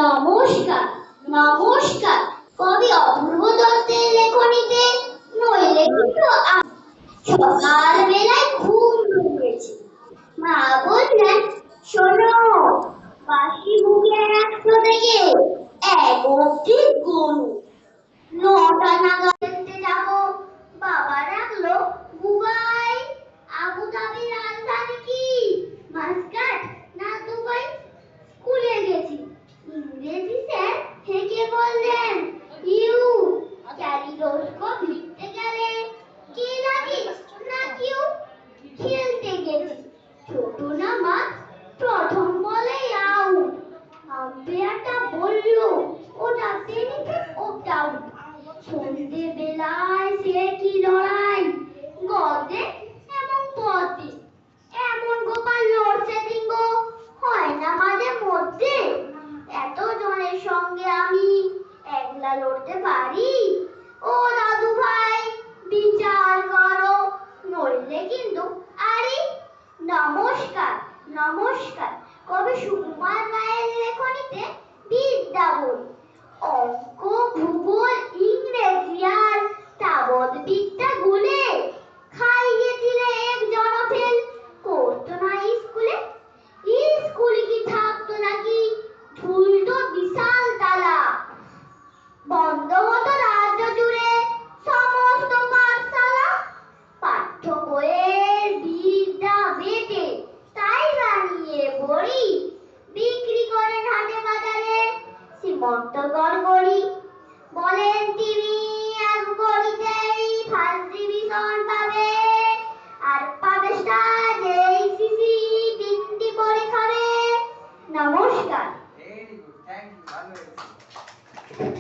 নমস্কার, নমস্কার। কবি অপূর্ব দত্তের লেখনীতে নইলে কিন্তু সকাল বেলায় ঘুম ভেঙেছে। মা বললেন, শোনো, বাসি বুকে 100 থেকে 1 অব্দি গুনো। 9টা নাগাদ খেলতে যাবো। বাবা ডাকলো, বুবাই, আবু ধাবির রাজধানী কি? মাস্কাট না দুবাই? স্কুলে গেছি। ইংরেজি স্যার হেসে বললেন, ইউ ক্যালিডোস্কোপ লিখতে গেলে কে লাগিস না কিউ? খেলতে গেছি, ছোট না মাছ, প্রথম বলে আউট। আম্পায়ারটা বলল, ওটা বেনিফিট অফ ডাউট। সন্ধে বেলায় সে কি লড়াই, গদে এবং পথে এমন গোপাল লড়ছে ডিঙ্গ, হয় না মাঝে মধ্যে। এত জনের সঙ্গে আমি একলা লড়তে পারি? ও দাদু ভাই, বিচার করো, নইলে কিন্তু আরে। নমস্কার, নমস্কার। কবি সুকুমার রায়ের লেখনীতে বিদ্যা বই, অঙ্ক, ভূগোল, ইংরেজি আর তাবৎ বিদ্যা গুলে খাইয়ে দিলে এক জনফেল। করতো না স্কুলে? স্কুল কি থাকতো নাকি? ঝুলতো বিশাল তালা, বন্ধ হতো রাজ্য জুড়ে সমস্ত পাঠশালা। পাঠ্য বইয়ের বিদ্যা বেটে তাই বানিয়ে বড়ি, বিক্রি করেন হাটে বাজারে সীমন্ত গড়গড়ি। বলেন তিনি এক গড়িতেই ফার্স্ট ডিভিশন পাবে, আর পাবে স্টার এইচএসসি 3টি করে খাবে। নমস্কার। Very good. Thank you. ভালো হয়েছে।